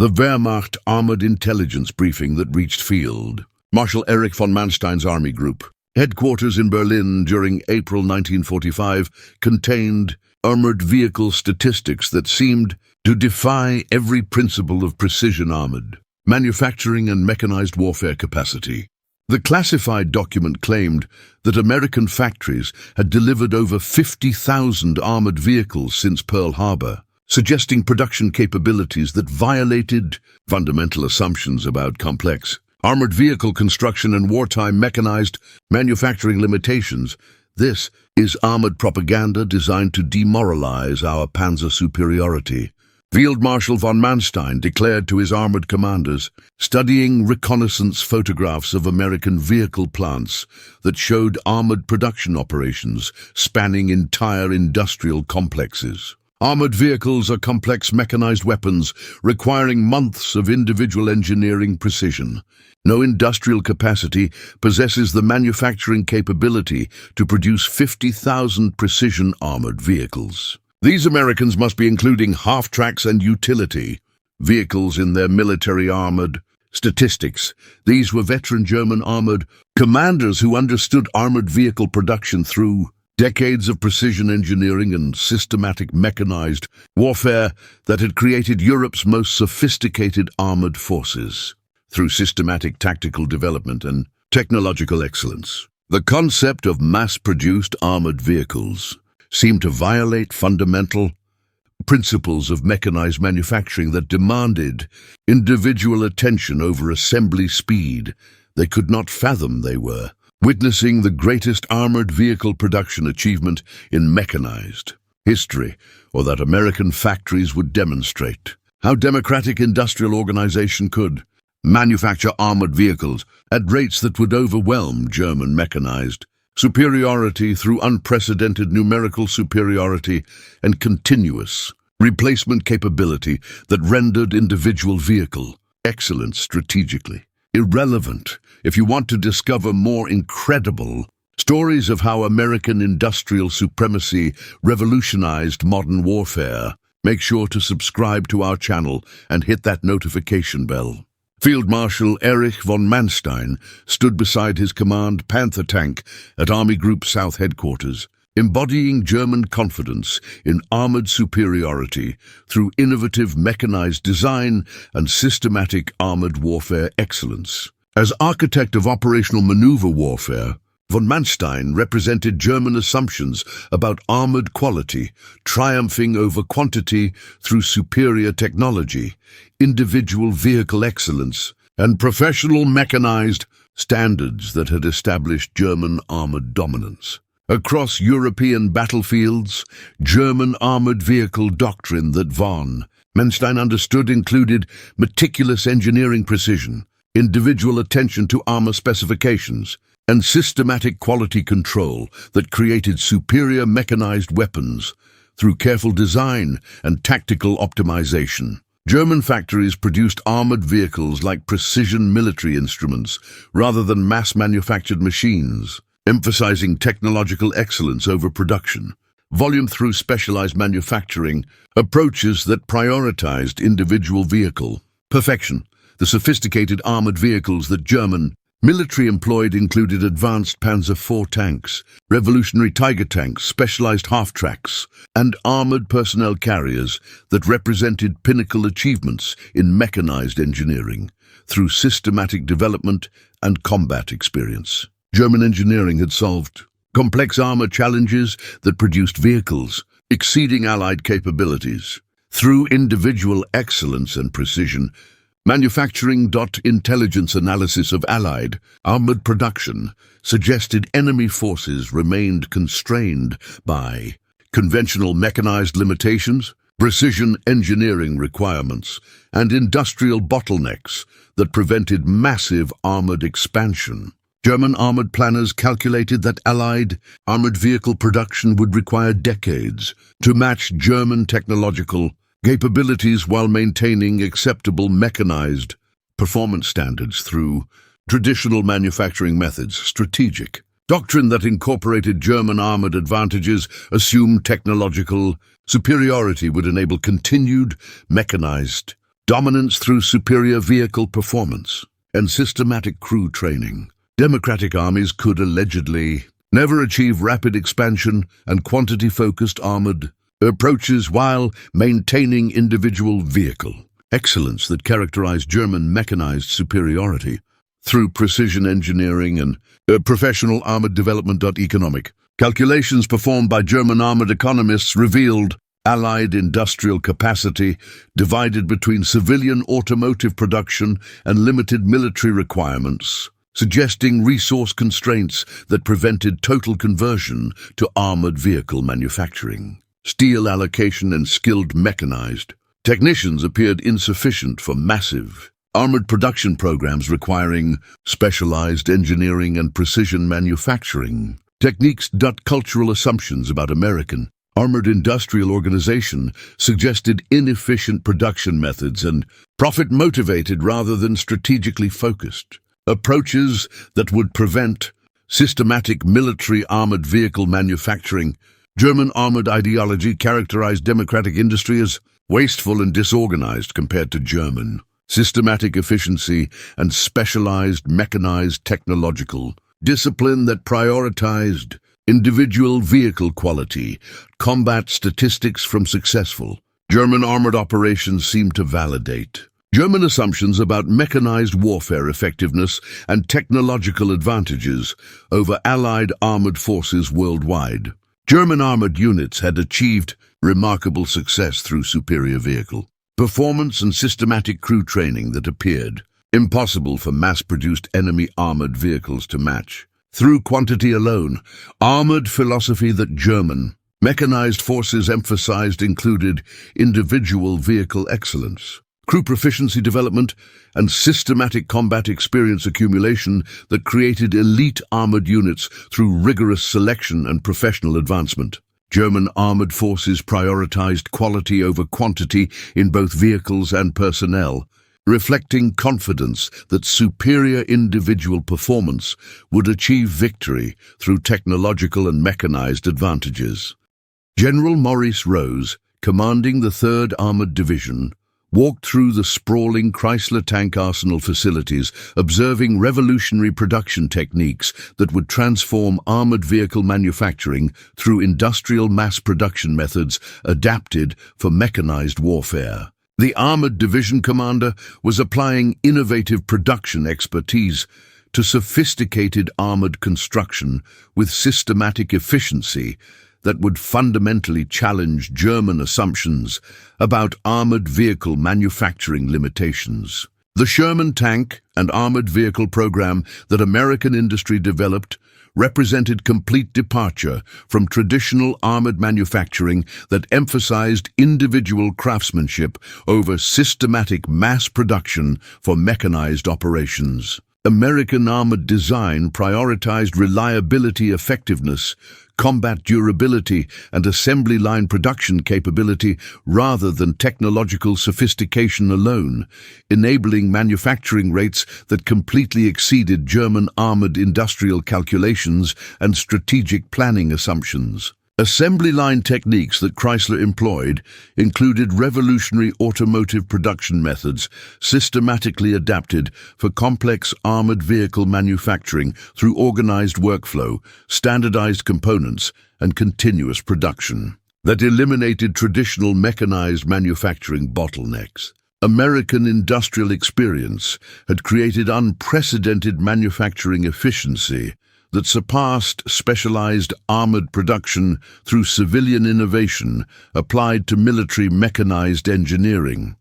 The Wehrmacht armored intelligence briefing that reached Field Marshal Erich von Manstein's army group. Headquarters in Berlin during April 1945 contained armored vehicle statistics that seemed to defy every principle of precision armored manufacturing and mechanized warfare capacity. The classified document claimed that American factories had delivered over 50,000 armored vehicles since Pearl Harbor, suggesting production capabilities that violated fundamental assumptions about complex armored vehicle construction and wartime mechanized manufacturing limitations. This is armored propaganda designed to demoralize our panzer superiority. Field Marshal von Manstein declared to his armored commanders, studying reconnaissance photographs of American vehicle plants that showed armored production operations spanning entire industrial complexes. Armored vehicles are complex mechanized weapons requiring months of individual engineering precision. No industrial capacity possesses the manufacturing capability to produce 50,000 precision armored vehicles. These Americans must be including half-tracks and utility vehicles in their military armored statistics. These were veteran German armored commanders who understood armored vehicle production through decades of precision engineering and systematic mechanized warfare that had created Europe's most sophisticated armored forces. Through systematic tactical development and technological excellence, the concept of mass-produced armored vehicles seemed to violate fundamental principles of mechanized manufacturing that demanded individual attention over assembly speed. They could not fathom they were witnessing the greatest armored vehicle production achievement in mechanized history, or that American factories would demonstrate how democratic industrial organization could manufacture armored vehicles at rates that would overwhelm German mechanized superiority through unprecedented numerical superiority and continuous replacement capability that rendered individual vehicle excellence strategically irrelevant. If you want to discover more incredible stories of how American industrial supremacy revolutionized modern warfare, make sure to subscribe to our channel and hit that notification bell. Field Marshal Erich von Manstein stood beside his command Panther tank at Army Group South headquarters, embodying German confidence in armored superiority through innovative mechanized design and systematic armored warfare excellence. As architect of operational maneuver warfare, von Manstein represented German assumptions about armored quality, triumphing over quantity through superior technology, individual vehicle excellence, and professional mechanized standards that had established German armored dominance. Across European battlefields, German armored vehicle doctrine that von Manstein understood included meticulous engineering precision, individual attention to armor specifications, and systematic quality control that created superior mechanized weapons through careful design and tactical optimization. German factories produced armored vehicles like precision military instruments rather than mass-manufactured machines, emphasizing technological excellence over production volume through specialized manufacturing approaches that prioritized individual vehicle perfection. The sophisticated armored vehicles that German military employed included advanced Panzer IV tanks, revolutionary Tiger tanks, specialized half-tracks, and armored personnel carriers that represented pinnacle achievements in mechanized engineering through systematic development and combat experience. German engineering had solved complex armor challenges that produced vehicles exceeding Allied capabilities. Through individual excellence and precision, manufacturing. Intelligence analysis of Allied armored production suggested enemy forces remained constrained by conventional mechanized limitations, precision engineering requirements, and industrial bottlenecks that prevented massive armored expansion. German armored planners calculated that Allied armored vehicle production would require decades to match German technological capabilities while maintaining acceptable mechanized performance standards through traditional manufacturing methods. Strategic doctrine that incorporated German armored advantages assumed technological superiority would enable continued mechanized dominance through superior vehicle performance, and systematic crew training. Democratic armies could allegedly never achieve rapid expansion and quantity-focused armored approaches while maintaining individual vehicle excellence that characterized German mechanized superiority through precision engineering and professional armored development. Economic calculations performed by German armored economists revealed Allied industrial capacity divided between civilian automotive production and limited military requirements, suggesting resource constraints that prevented total conversion to armored vehicle manufacturing. Steel allocation and skilled mechanized technicians appeared insufficient for massive armored production programs requiring specialized engineering and precision manufacturing techniques. Cultural assumptions about American armored industrial organization suggested inefficient production methods and profit-motivated rather than strategically focused approaches that would prevent systematic military armored vehicle manufacturing. German armored ideology characterized democratic industry as wasteful and disorganized compared to German systematic efficiency and specialized mechanized technological discipline that prioritized individual vehicle quality. Combat statistics from successful German armored operations seem to validate German assumptions about mechanized warfare effectiveness and technological advantages over Allied armored forces worldwide. German armored units had achieved remarkable success through superior vehicle performance and systematic crew training that appeared impossible for mass-produced enemy armored vehicles to match. Through quantity alone, armored philosophy that German mechanized forces emphasized included individual vehicle excellence, crew proficiency development, and systematic combat experience accumulation that created elite armored units through rigorous selection and professional advancement. German armored forces prioritized quality over quantity in both vehicles and personnel, reflecting confidence that superior individual performance would achieve victory through technological and mechanized advantages. General Maurice Rose, commanding the 3rd Armored Division, walked through the sprawling Chrysler tank arsenal facilities, observing revolutionary production techniques that would transform armored vehicle manufacturing through industrial mass production methods adapted for mechanized warfare. The Armored Division commander was applying innovative production expertise to sophisticated armored construction with systematic efficiency that would fundamentally challenge German assumptions about armored vehicle manufacturing limitations. The Sherman tank and armored vehicle program that American industry developed represented complete departure from traditional armored manufacturing that emphasized individual craftsmanship over systematic mass production for mechanized operations. American armored design prioritized reliability, effectiveness, combat durability, and assembly line production capability rather than technological sophistication alone, enabling manufacturing rates that completely exceeded German armored industrial calculations and strategic planning assumptions. Assembly line techniques that Chrysler employed included revolutionary automotive production methods systematically adapted for complex armored vehicle manufacturing through organized workflow, standardized components, and continuous production that eliminated traditional mechanized manufacturing bottlenecks. American industrial experience had created unprecedented manufacturing efficiency that surpassed specialized armored production through civilian innovation applied to military mechanized engineering.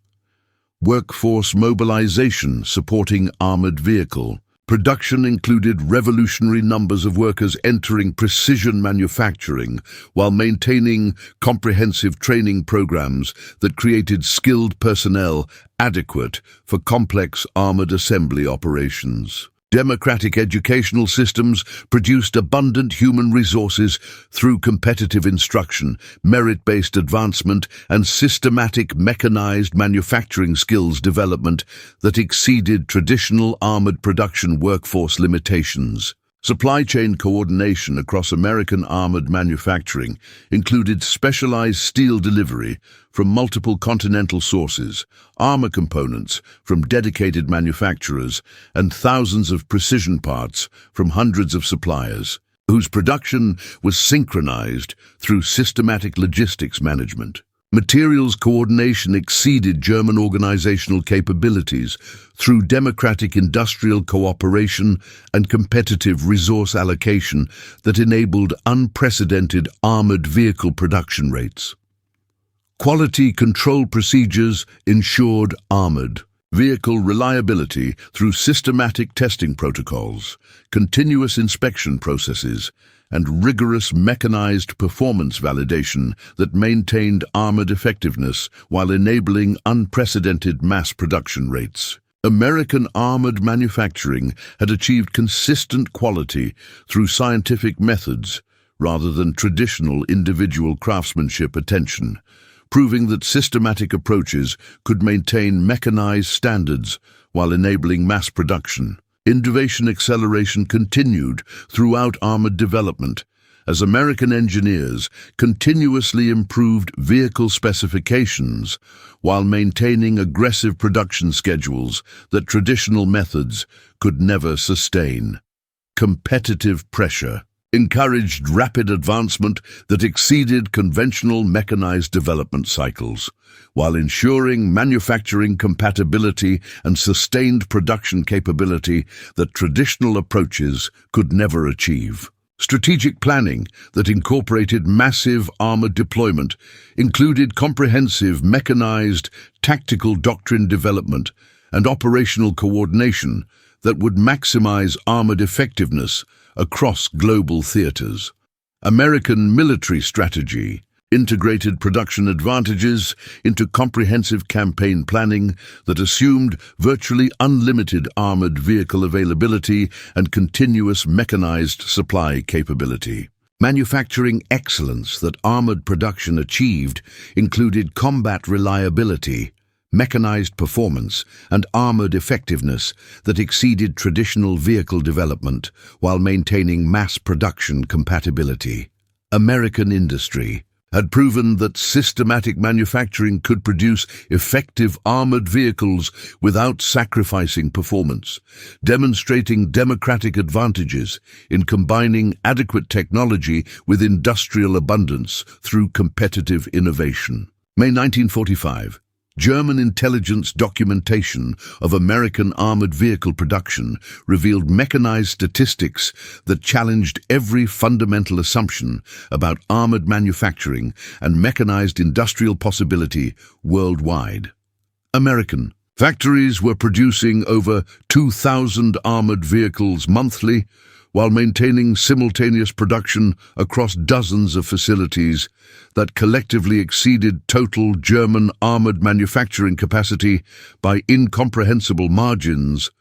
Workforce mobilization supporting armored vehicle production included revolutionary numbers of workers entering precision manufacturing while maintaining comprehensive training programs that created skilled personnel adequate for complex armored assembly operations. Democratic educational systems produced abundant human resources through competitive instruction, merit-based advancement, and systematic mechanized manufacturing skills development that exceeded traditional armored production workforce limitations. Supply chain coordination across American armored manufacturing included specialized steel delivery from multiple continental sources, armor components from dedicated manufacturers, and thousands of precision parts from hundreds of suppliers, whose production was synchronized through systematic logistics management. Materials coordination exceeded German organizational capabilities through democratic industrial cooperation and competitive resource allocation that enabled unprecedented armored vehicle production rates. Quality control procedures ensured armored vehicle reliability through systematic testing protocols, continuous inspection processes, and rigorous mechanized performance validation that maintained armored effectiveness while enabling unprecedented mass production rates. American armored manufacturing had achieved consistent quality through scientific methods rather than traditional individual craftsmanship attention, proving that systematic approaches could maintain mechanized standards while enabling mass production. Innovation acceleration continued throughout armored development as American engineers continuously improved vehicle specifications while maintaining aggressive production schedules that traditional methods could never sustain. Competitive pressure encouraged rapid advancement that exceeded conventional mechanized development cycles, while ensuring manufacturing compatibility and sustained production capability that traditional approaches could never achieve. Strategic planning that incorporated massive armored deployment included comprehensive mechanized tactical doctrine development and operational coordination that would maximize armored effectiveness across global theaters. American military strategy integrated production advantages into comprehensive campaign planning that assumed virtually unlimited armored vehicle availability and continuous mechanized supply capability. Manufacturing excellence that armored production achieved included combat reliability, mechanized performance, and armored effectiveness that exceeded traditional vehicle development while maintaining mass production compatibility. American industry had proven that systematic manufacturing could produce effective armored vehicles without sacrificing performance, demonstrating democratic advantages in combining adequate technology with industrial abundance through competitive innovation. May 1945. German intelligence documentation of American armored vehicle production revealed mechanized statistics that challenged every fundamental assumption about armored manufacturing and mechanized industrial possibility worldwide. American factories were producing over 2,000 armored vehicles monthly, while maintaining simultaneous production across dozens of facilities that collectively exceeded total German armored manufacturing capacity by incomprehensible margins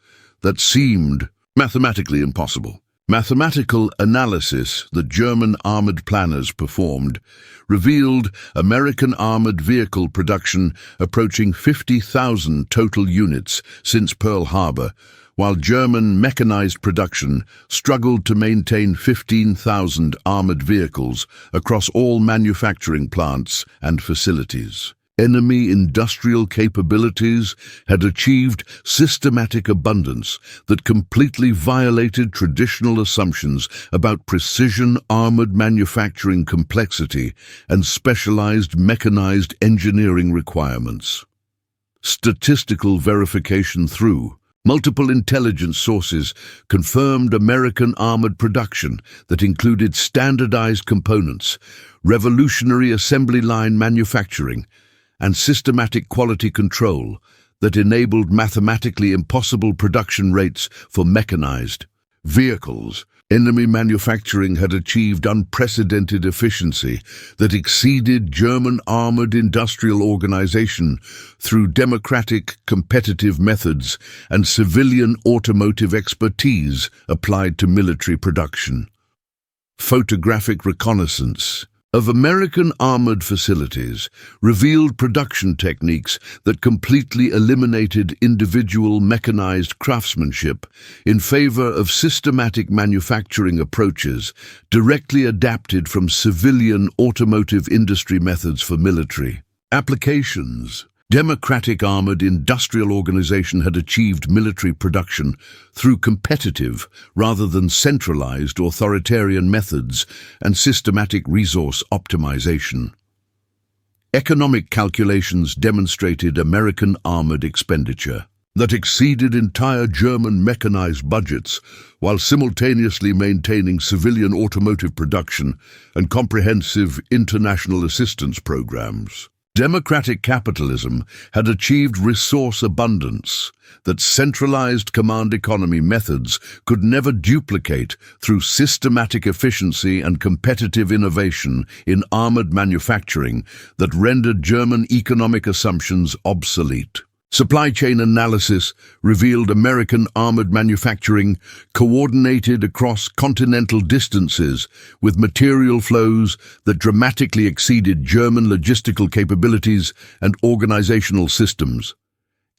that seemed mathematically impossible. Mathematical analysis that German armored planners performed revealed American armored vehicle production approaching 50,000 total units since Pearl Harbor, while German mechanized production struggled to maintain 15,000 armored vehicles across all manufacturing plants and facilities. Enemy industrial capabilities had achieved systematic abundance that completely violated traditional assumptions about precision armored manufacturing complexity and specialized mechanized engineering requirements. Statistical verification through multiple intelligence sources confirmed American armored production that included standardized components, revolutionary assembly line manufacturing, and systematic quality control that enabled mathematically impossible production rates for mechanized vehicles. Enemy manufacturing had achieved unprecedented efficiency that exceeded German armored industrial organization through democratic, competitive methods and civilian automotive expertise applied to military production. Photographic reconnaissance of American armored facilities revealed production techniques that completely eliminated individual mechanized craftsmanship in favor of systematic manufacturing approaches directly adapted from civilian automotive industry methods for military applications. Democratic armored industrial organization had achieved military production through competitive rather than centralized authoritarian methods and systematic resource optimization. Economic calculations demonstrated American armored expenditure that exceeded entire German mechanized budgets while simultaneously maintaining civilian automotive production and comprehensive international assistance programs. Democratic capitalism had achieved resource abundance that centralized command economy methods could never duplicate through systematic efficiency and competitive innovation in armored manufacturing that rendered German economic assumptions obsolete. Supply chain analysis revealed American armored manufacturing coordinated across continental distances with material flows that dramatically exceeded German logistical capabilities and organizational systems.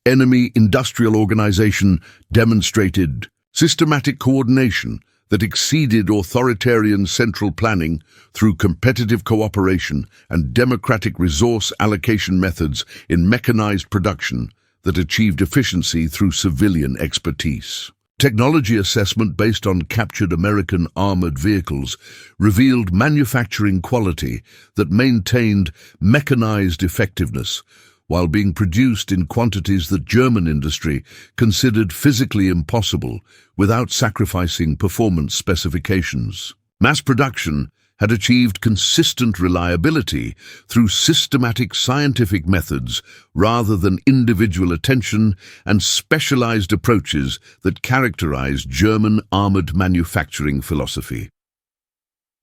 Enemy industrial organization demonstrated systematic coordination that exceeded authoritarian central planning through competitive cooperation and democratic resource allocation methods in mechanized production that achieved efficiency through civilian expertise. Technology assessment based on captured American armored vehicles revealed manufacturing quality that maintained mechanized effectiveness while being produced in quantities that German industry considered physically impossible without sacrificing performance specifications. Mass production had achieved consistent reliability through systematic scientific methods rather than individual attention and specialized approaches that characterized German armored manufacturing philosophy.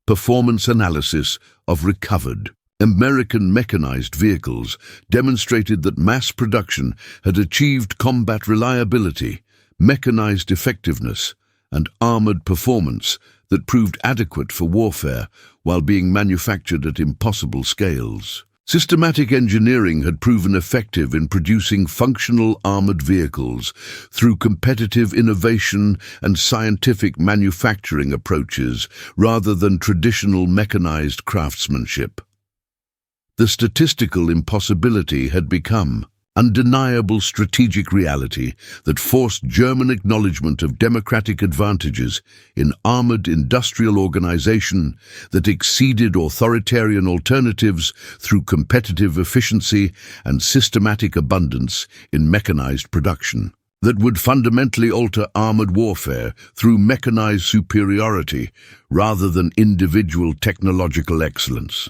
Performance analysis of recovered American mechanized vehicles demonstrated that mass production had achieved combat reliability, mechanized effectiveness, and armored performance that proved adequate for warfare while being manufactured at impossible scales. Systematic engineering had proven effective in producing functional armored vehicles through competitive innovation and scientific manufacturing approaches rather than traditional mechanized craftsmanship. The statistical impossibility had become undeniable strategic reality that forced German acknowledgement of democratic advantages in armored industrial organization that exceeded authoritarian alternatives through competitive efficiency and systematic abundance in mechanized production, that would fundamentally alter armored warfare through mechanized superiority rather than individual technological excellence.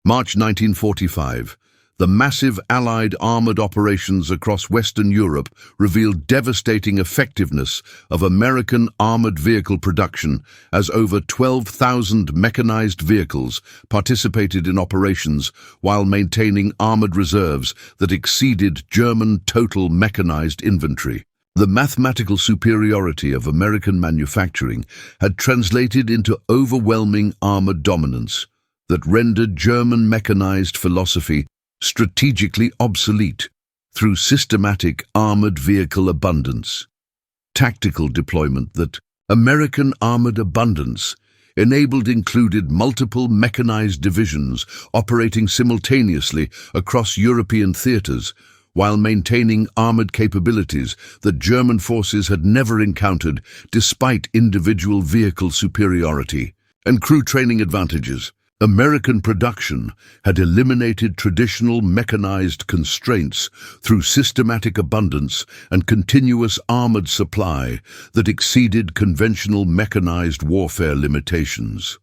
March 1945. The massive Allied armored operations across Western Europe revealed devastating effectiveness of American armored vehicle production as over 12,000 mechanized vehicles participated in operations while maintaining armored reserves that exceeded German total mechanized inventory. The mathematical superiority of American manufacturing had translated into overwhelming armored dominance that rendered German mechanized philosophy strategically obsolete through systematic armored vehicle abundance. Tactical deployment that American armored abundance enabled included multiple mechanized divisions operating simultaneously across European theaters while maintaining armored capabilities that German forces had never encountered despite individual vehicle superiority and crew training advantages. American production had eliminated traditional mechanized constraints through systematic abundance and continuous armored supply that exceeded conventional mechanized warfare limitations.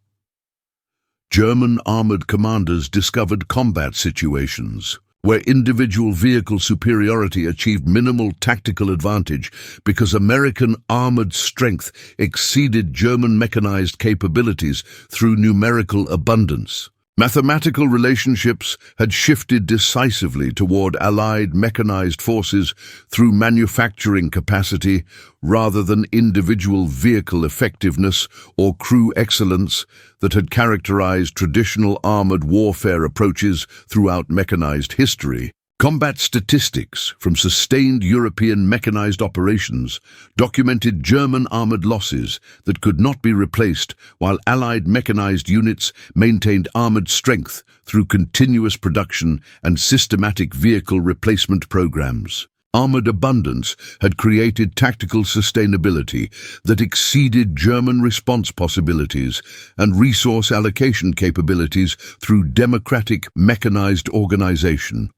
German armored commanders discovered combat situations where individual vehicle superiority achieved minimal tactical advantage because American armored strength exceeded German mechanized capabilities through numerical abundance. Mathematical relationships had shifted decisively toward Allied mechanized forces through manufacturing capacity rather than individual vehicle effectiveness or crew excellence that had characterized traditional armored warfare approaches throughout mechanized history. Combat statistics from sustained European mechanized operations documented German armored losses that could not be replaced, while Allied mechanized units maintained armored strength through continuous production and systematic vehicle replacement programs. Armored abundance had created tactical sustainability that exceeded German response possibilities and resource allocation capabilities through democratic mechanized organization.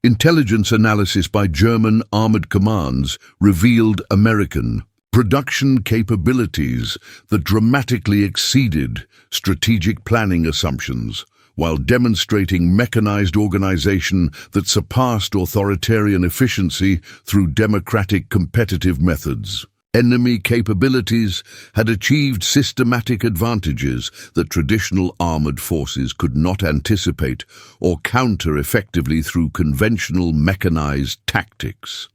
Intelligence analysis by German armored commands revealed American production capabilities that dramatically exceeded strategic planning assumptions, while demonstrating mechanized organization that surpassed authoritarian efficiency through democratic competitive methods. Enemy capabilities had achieved systematic advantages that traditional armored forces could not anticipate or counter effectively through conventional mechanized tactics.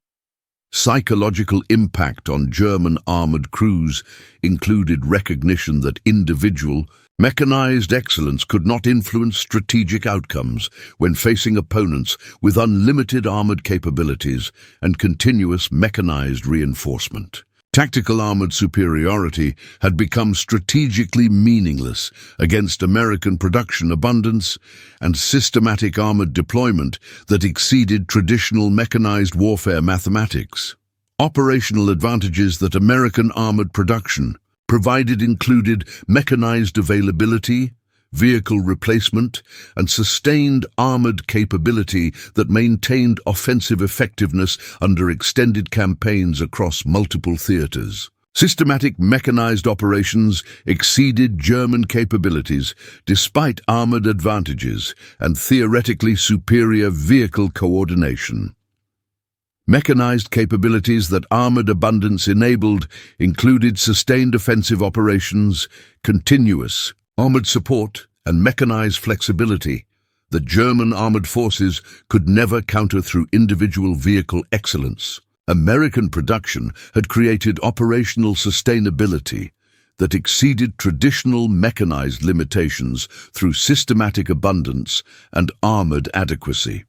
Psychological impact on German armored crews included recognition that individual, mechanized excellence could not influence strategic outcomes when facing opponents with unlimited armored capabilities and continuous mechanized reinforcement. Tactical armored superiority had become strategically meaningless against American production abundance and systematic armored deployment that exceeded traditional mechanized warfare mathematics. Operational advantages that American armored production provided included mechanized availability, vehicle replacement, and sustained armored capability that maintained offensive effectiveness under extended campaigns across multiple theaters. Systematic mechanized operations exceeded German capabilities despite armored advantages and theoretically superior vehicle coordination. Mechanized capabilities that armored abundance enabled included sustained offensive operations, continuous armored support, and mechanized flexibility that German armored forces could never counter through individual vehicle excellence. American production had created operational sustainability that exceeded traditional mechanized limitations through systematic abundance and armored adequacy.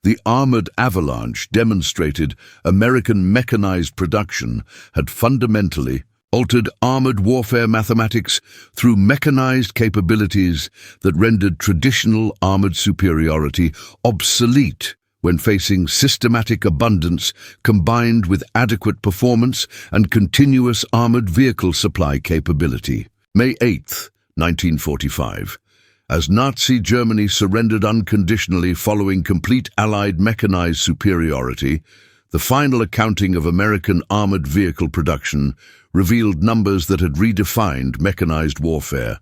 The armored avalanche demonstrated American mechanized production had fundamentally altered armored warfare mathematics through mechanized capabilities that rendered traditional armored superiority obsolete when facing systematic abundance combined with adequate performance and continuous armored vehicle supply capability. May 8, 1945. As Nazi Germany surrendered unconditionally following complete Allied mechanized superiority, the final accounting of American armored vehicle production revealed numbers that had redefined mechanized warfare.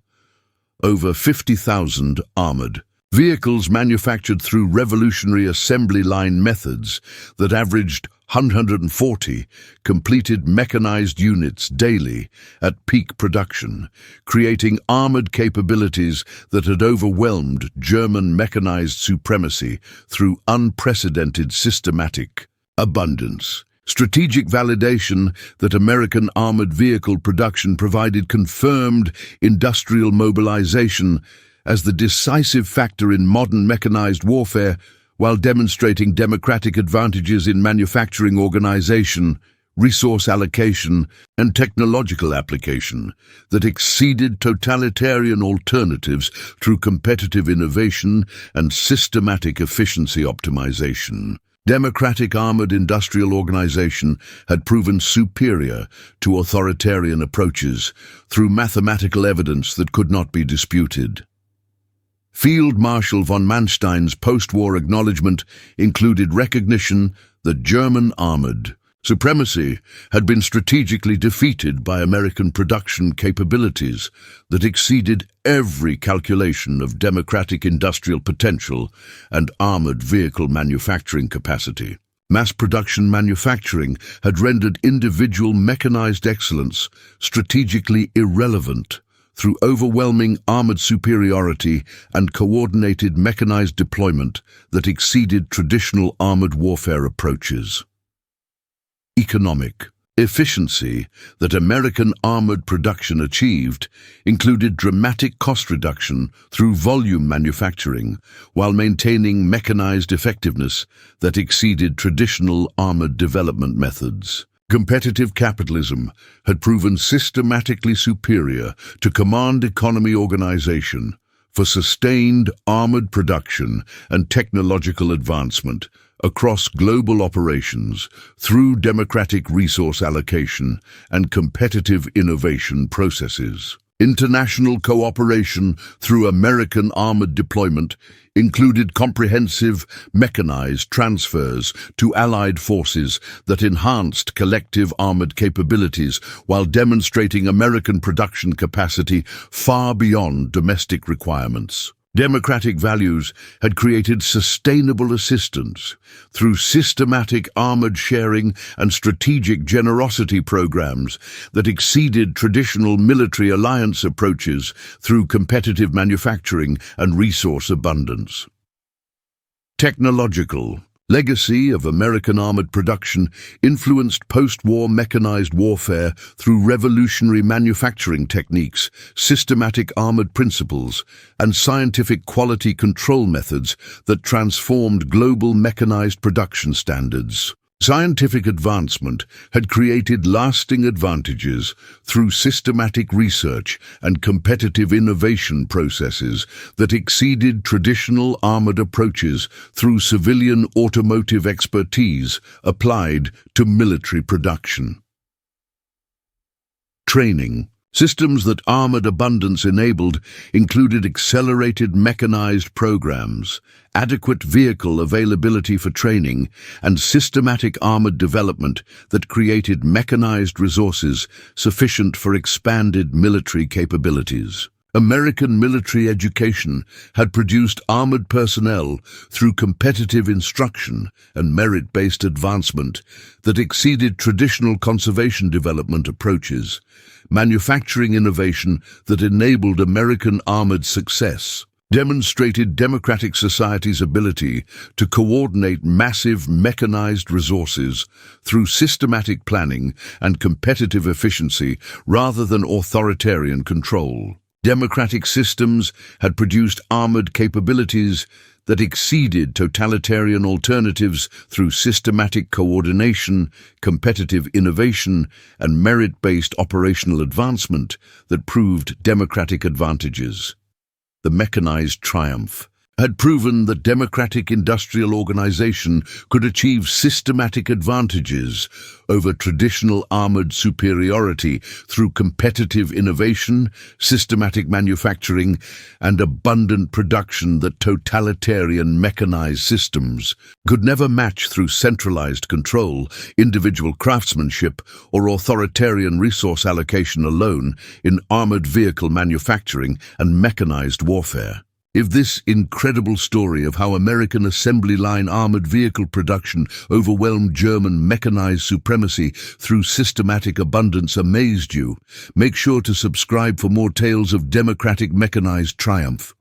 Over 50,000 armored vehicles manufactured through revolutionary assembly line methods that averaged 140 completed mechanized units daily at peak production, creating armored capabilities that had overwhelmed German mechanized supremacy through unprecedented systematic abundance. Strategic validation that American armored vehicle production provided confirmed industrial mobilization as the decisive factor in modern mechanized warfare, while demonstrating democratic advantages in manufacturing organization, resource allocation, and technological application that exceeded totalitarian alternatives through competitive innovation and systematic efficiency optimization. Democratic armored industrial organization had proven superior to authoritarian approaches through mathematical evidence that could not be disputed. Field Marshal von Manstein's post-war acknowledgement included recognition that German armored supremacy had been strategically defeated by American production capabilities that exceeded every calculation of democratic industrial potential and armored vehicle manufacturing capacity. Mass production manufacturing had rendered individual mechanized excellence strategically irrelevant through overwhelming armored superiority and coordinated mechanized deployment that exceeded traditional armored warfare approaches. Economic efficiency that American armored production achieved included dramatic cost reduction through volume manufacturing, while maintaining mechanized effectiveness that exceeded traditional armored development methods. Competitive capitalism had proven systematically superior to command economy organization for sustained armored production and technological advancement across global operations through democratic resource allocation and competitive innovation processes. International cooperation through American armored deployment included comprehensive mechanized transfers to Allied forces that enhanced collective armored capabilities while demonstrating American production capacity far beyond domestic requirements. Democratic values had created sustainable assistance through systematic armored sharing and strategic generosity programs that exceeded traditional military alliance approaches through competitive manufacturing and resource abundance. Technological legacy of American armored production influenced post-war mechanized warfare through revolutionary manufacturing techniques, systematic armored principles, and scientific quality control methods that transformed global mechanized production standards. Scientific advancement had created lasting advantages through systematic research and competitive innovation processes that exceeded traditional armored approaches through civilian automotive expertise applied to military production. Training systems that armored abundance enabled included accelerated mechanized programs, adequate vehicle availability for training, and systematic armored development that created mechanized resources sufficient for expanded military capabilities. American military education had produced armored personnel through competitive instruction and merit-based advancement that exceeded traditional conservation development approaches, manufacturing innovation that enabled American armored success, demonstrated democratic society's ability to coordinate massive mechanized resources through systematic planning and competitive efficiency rather than authoritarian control. Democratic systems had produced armored capabilities that exceeded totalitarian alternatives through systematic coordination, competitive innovation, and merit-based operational advancement that proved democratic advantages. The mechanized triumph had proven that democratic industrial organization could achieve systematic advantages over traditional armored superiority through competitive innovation, systematic manufacturing, and abundant production that totalitarian mechanized systems could never match through centralized control, individual craftsmanship, or authoritarian resource allocation alone in armored vehicle manufacturing and mechanized warfare. If this incredible story of how American assembly line armored vehicle production overwhelmed German mechanized supremacy through systematic abundance amazed you, make sure to subscribe for more tales of democratic mechanized triumph.